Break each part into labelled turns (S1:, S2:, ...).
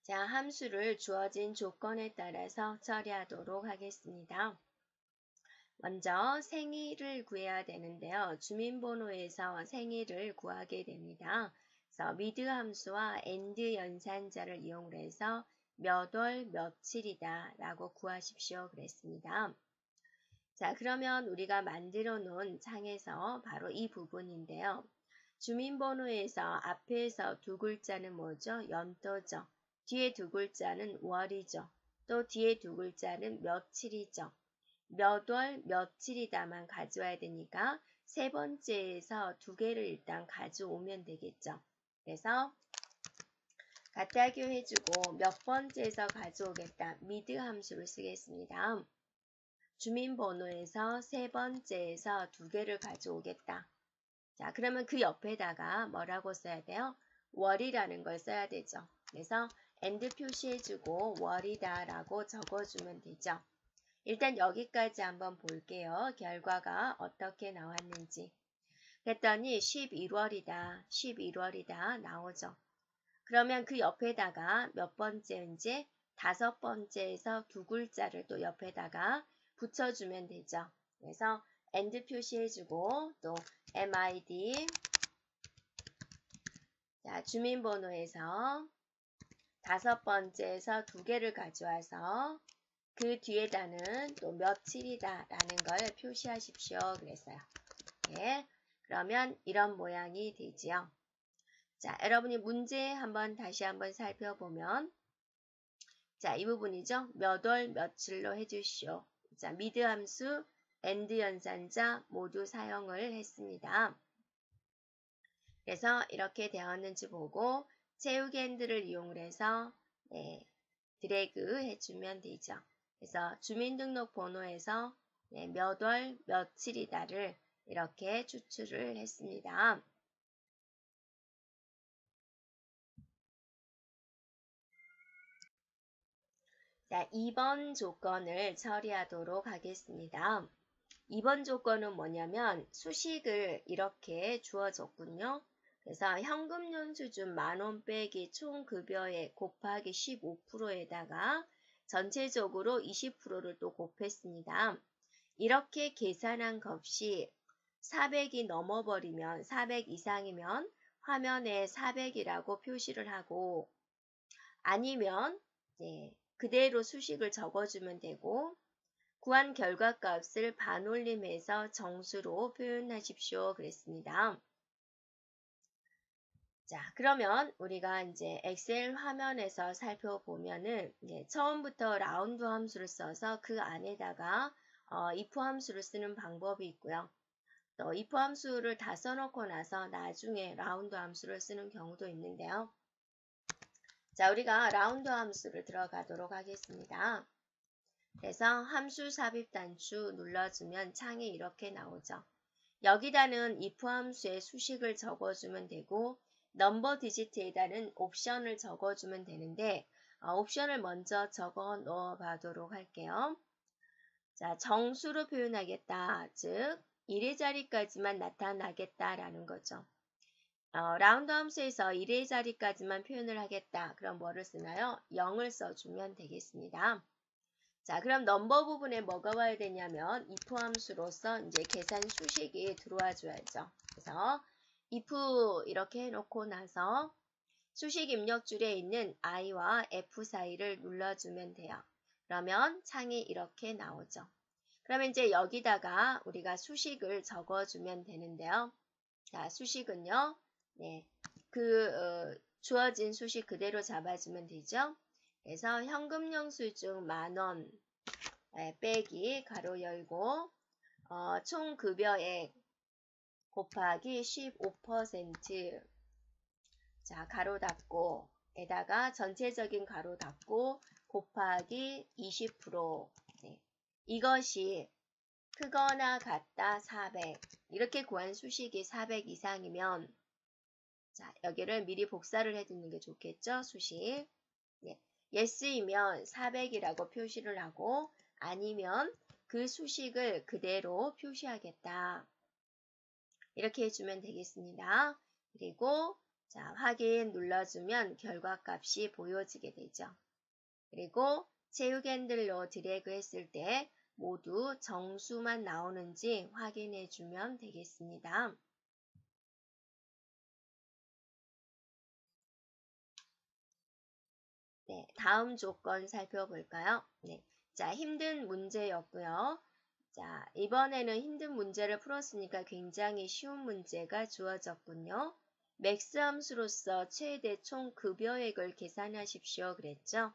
S1: 자, 함수를 주어진 조건에 따라서 처리하도록 하겠습니다. 먼저 생일을 구해야 되는데요. 주민번호에서 생일을 구하게 됩니다. 그래서 미드 함수와 AND 연산자를 이용해서 몇 월 며칠이다 라고 구하십시오 그랬습니다. 자, 그러면 우리가 만들어 놓은 창에서 바로 이 부분인데요. 주민번호에서 앞에서 두 글자는 뭐죠? 연도죠. 뒤에 두 글자는 월이죠. 또 뒤에 두 글자는 며칠이죠. 몇 월 며칠이다만 가져와야 되니까 세 번째에서 두 개를 일단 가져오면 되겠죠. 그래서 같다교 해주고 몇 번째에서 가져오겠다. 미드 함수를 쓰겠습니다. 주민번호에서 세 번째에서 두 개를 가져오겠다. 자, 그러면 그 옆에다가 뭐라고 써야 돼요? 월이라는 걸 써야 되죠. 그래서 AND 표시해주고 월이다 라고 적어주면 되죠. 일단 여기까지 한번 볼게요. 결과가 어떻게 나왔는지. 그랬더니 11월이다. 11월이다 나오죠. 그러면 그 옆에다가 몇 번째인지 다섯 번째에서 두 글자를 또 옆에다가 붙여주면 되죠. 그래서 AND 표시해주고 또 MID 자, 주민번호에서 다섯 번째에서 두 개를 가져와서 그 뒤에다는 또 며칠이다 라는 걸 표시하십시오 그랬어요. 네, 그러면 이런 모양이 되지요. 자, 여러분이 문제 다시 한번 살펴보면 자, 이 부분이죠. 몇 월 며칠로 해주시오. 자, 미드 함수, AND 연산자 모두 사용을 했습니다. 그래서 이렇게 되었는지 보고 채우기 핸들을 이용해서 드래그 해주면 되죠. 그래서 주민등록번호에서 몇 월 며칠이다를 이렇게 추출을 했습니다. 자, 2번 조건을 처리하도록 하겠습니다. 2번 조건은 뭐냐면 수식을 이렇게 주어졌군요. 그래서 현금연수준 만원 빼기 총급여액 곱하기 15%에다가 전체적으로 20%를 또 곱했습니다. 이렇게 계산한 값이 400이 넘어버리면 400 이상이면 화면에 400이라고 표시를 하고 아니면 그대로 수식을 적어주면 되고 구한 결과값을 반올림해서 정수로 표현하십시오 그랬습니다. 자, 그러면 우리가 이제 엑셀 화면에서 살펴보면은 처음부터 라운드 함수를 써서 그 안에다가 if 함수를 쓰는 방법이 있고요. 또 if 함수를 다 써놓고 나서 나중에 라운드 함수를 쓰는 경우도 있는데요. 자, 우리가 라운드 함수를 들어가도록 하겠습니다. 그래서 함수 삽입 단추 눌러주면 창이 이렇게 나오죠. 여기다는 if 함수의 수식을 적어주면 되고 넘버 디지트에다는 옵션을 적어주면 되는데 옵션을 먼저 적어 넣어 봐도록 할게요. 자, 정수로 표현하겠다. 즉 1의 자리까지만 나타나겠다라는 거죠. 라운드 함수에서 1의 자리까지만 표현을 하겠다. 그럼 뭐를 쓰나요? 0을 써주면 되겠습니다. 자, 그럼 넘버 부분에 뭐가 와야 되냐면 if 함수로서 이제 계산 수식이 들어와 줘야죠. 그래서 if 이렇게 해놓고 나서 수식 입력줄에 있는 i와 f 사이를 눌러주면 돼요. 그러면 창이 이렇게 나오죠. 그러면 이제 여기다가 우리가 수식을 적어주면 되는데요. 자, 수식은요. 주어진 수식 그대로 잡아주면 되죠. 그래서 현금 영수증 만원 빼기 가로 열고 총 급여액 곱하기 15% 자, 가로 닫고 에다가 전체적인 가로 닫고 곱하기 20% 이것이 크거나 같다 400 이렇게 구한 수식이 400 이상이면 자, 여기를 미리 복사를 해두는 게 좋겠죠. 수식 yes이면 400이라고 표시를 하고 아니면 그 수식을 그대로 표시하겠다. 이렇게 해주면 되겠습니다. 그리고 자, 확인 눌러주면 결과값이 보여지게 되죠. 그리고 체육 핸들로 드래그 했을 때 모두 정수만 나오는지 확인해 주면 되겠습니다. 네, 다음 조건 살펴볼까요? 네, 자, 힘든 문제였고요. 자, 이번에는 힘든 문제를 풀었으니까 굉장히 쉬운 문제가 주어졌군요. 맥스 함수로서 최대 총 급여액을 계산하십시오. 그랬죠?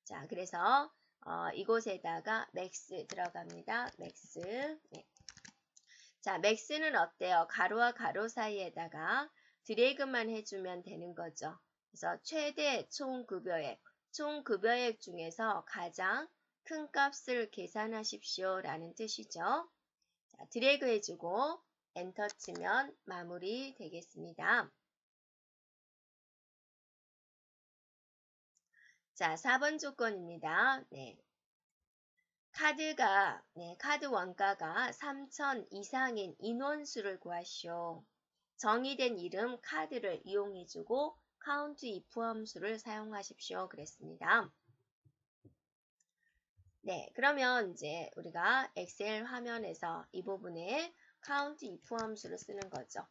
S1: 자, 그래서 이곳에다가 맥스 들어갑니다. 맥스. 네. 자, 맥스는 어때요? 가로와 가로 사이에다가 드래그만 해주면 되는 거죠. 그래서 최대 총급여액, 총급여액 중에서 가장 큰 값을 계산하십시오 라는 뜻이죠. 자, 드래그 해주고 엔터 치면 마무리 되겠습니다. 자, 4번 조건입니다. 네. 카드 원가가 3,000 이상인 인원수를 구하시오. 정의된 이름 카드를 이용해주고 count if 함수를 사용하십시오. 그랬습니다. 네, 그러면 이제 우리가 엑셀 화면에서 이 부분에 count if 함수를 쓰는 거죠.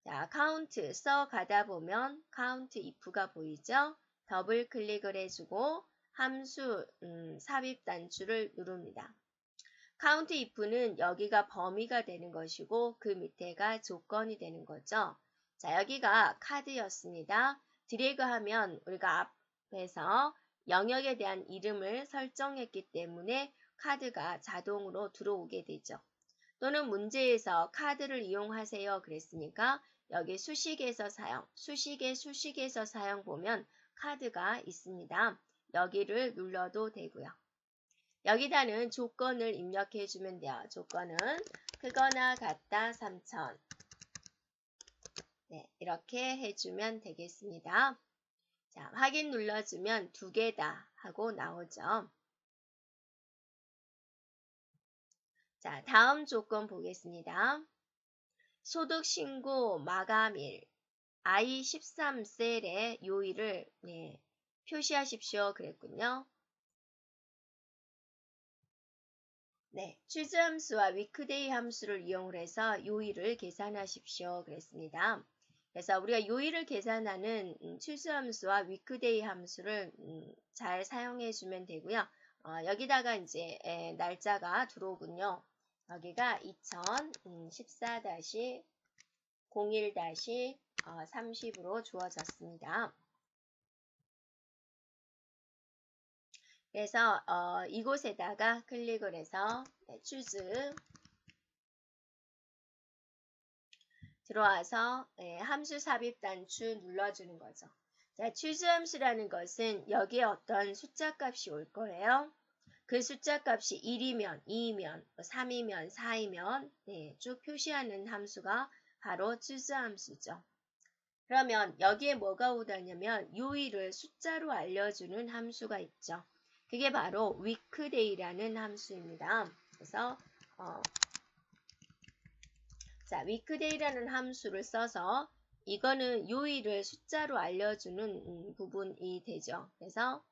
S1: 자, count 써가다 보면 count if가 보이죠? 더블 클릭을 해주고 함수 삽입 단추를 누릅니다. count if는 여기가 범위가 되는 것이고 그 밑에가 조건이 되는 거죠. 자, 여기가 카드였습니다. 드래그하면 우리가 앞에서 영역에 대한 이름을 설정했기 때문에 카드가 자동으로 들어오게 되죠. 또는 문제에서 카드를 이용하세요 그랬으니까 여기 수식에서 사용 보면 카드가 있습니다. 여기를 눌러도 되고요. 여기다는 조건을 입력해 주면 돼요. 조건은 크거나 같다 3,000. 네, 이렇게 해주면 되겠습니다. 자, 확인 눌러주면 두 개다 하고 나오죠. 자, 다음 조건 보겠습니다. 소득신고 마감일 I13셀의 요일을 표시하십시오 그랬군요. 네, choose 함수와 weekday 함수를 이용해서 요일을 계산하십시오 그랬습니다. 그래서 우리가 요일을 계산하는 choose 함수와 weekday 함수를 잘 사용해 주면 되고요. 여기다가 이제 날짜가 들어오군요. 여기가 2014-01-30으로 주어졌습니다. 그래서 이곳에다가 클릭을 해서 choose 들어와서 함수 삽입 단추 눌러주는 거죠. 자, choose 함수라는 것은 여기에 어떤 숫자 값이 올 거예요. 그 숫자 값이 1이면, 2이면, 3이면, 4이면 쭉 표시하는 함수가 바로 choose 함수죠. 그러면 여기에 뭐가 오다냐면 요일을 숫자로 알려주는 함수가 있죠. 그게 바로 weekday라는 함수입니다. 그래서 자, weekday라는 함수를 써서 이거는 요일을 숫자로 알려주는 부분이 되죠. 그래서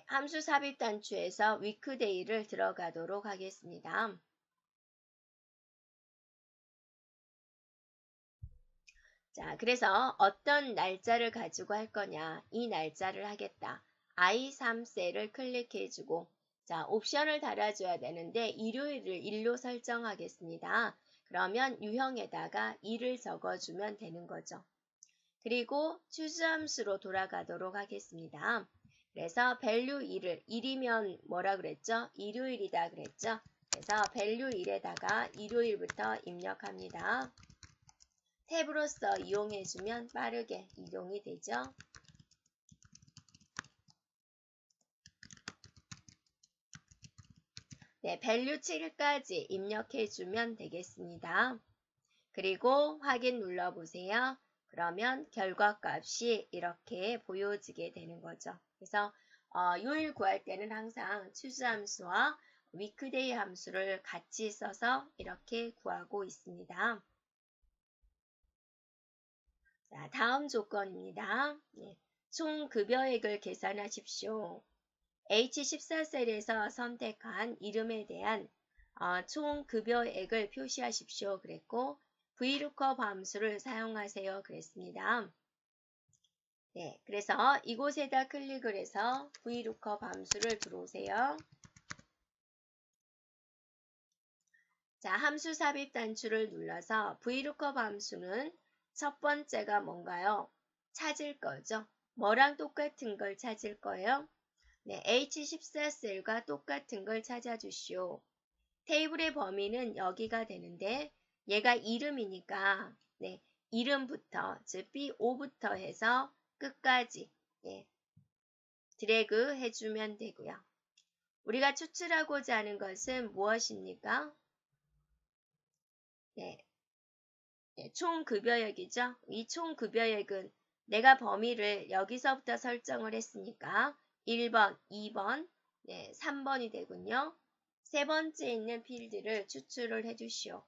S1: 함수 삽입 단추에서 weekday를 들어가도록 하겠습니다. 자, 그래서 어떤 날짜를 가지고 할 거냐, 이 날짜를 하겠다. I3셀을 클릭해주고 자, 옵션을 달아줘야 되는데 일요일을 1로 설정하겠습니다. 그러면 유형에다가 2를 적어주면 되는 거죠. 그리고 choose 함수로 돌아가도록 하겠습니다. 그래서 value 1이면 뭐라 그랬죠? 일요일이다 그랬죠? 그래서 value 1에다가 일요일부터 입력합니다. 탭으로서 이용해주면 빠르게 이동이 되죠. 네, value 7까지 입력해주면 되겠습니다. 그리고 확인 눌러보세요. 그러면 결과값이 이렇게 보여지게 되는 거죠. 그래서 요일 구할 때는 항상 choose 함수와 weekday 함수를 같이 써서 이렇게 구하고 있습니다. 자, 다음 조건입니다. 네, 총 급여액을 계산하십시오. H14셀에서 선택한 이름에 대한 총 급여액을 표시하십시오. 그랬고 VLOOKUP 함수를 사용하세요. 그랬습니다. 네, 그래서 이곳에다 클릭을 해서 VLOOKUP 함수를 들어오세요. 자, 함수 삽입 단추를 눌러서 VLOOKUP 함수는 첫 번째가 뭔가요? 찾을 거죠. 뭐랑 똑같은 걸 찾을 거예요? 네, H14셀과 똑같은 걸 찾아주시오. 테이블의 범위는 여기가 되는데 얘가 이름이니까 네, 이름부터 즉 B5부터 해서 끝까지 드래그 해주면 되고요. 우리가 추출하고자 하는 것은 무엇입니까? 네, 총 급여액이죠. 이 총 급여액은 내가 범위를 여기서부터 설정을 했으니까 1번, 2번, 3번이 되군요. 세 번째 있는 필드를 추출을 해주시오.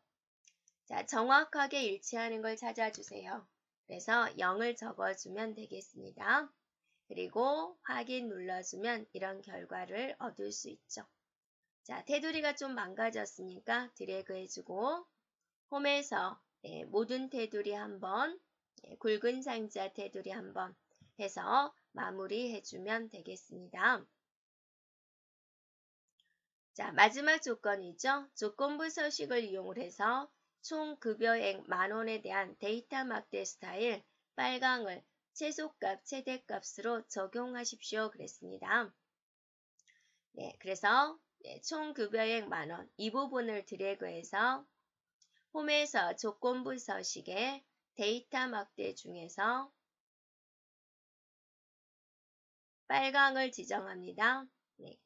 S1: 자, 정확하게 일치하는 걸 찾아주세요. 그래서 0을 적어주면 되겠습니다. 그리고 확인 눌러주면 이런 결과를 얻을 수 있죠. 자, 테두리가 좀 망가졌으니까 드래그 해주고 홈에서 모든 테두리 한번 굵은 상자 테두리 한번 해서 마무리 해주면 되겠습니다. 자, 마지막 조건이죠. 조건부 서식을 이용해서 총 급여액 만원에 대한 데이터 막대 스타일 빨강을 최소값, 최대값으로 적용하십시오. 그랬습니다. 네, 그래서 총 급여액 만원 이 부분을 드래그해서 홈에서 조건부 서식에 데이터 막대 중에서 빨강을 지정합니다. 네.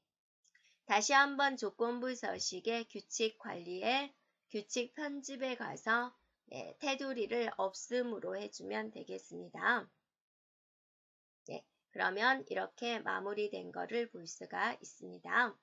S1: 다시 한번 조건부 서식의 규칙 관리에 규칙 편집에 가서 테두리를 없음으로 해주면 되겠습니다. 네, 그러면 이렇게 마무리된 거를 볼 수가 있습니다.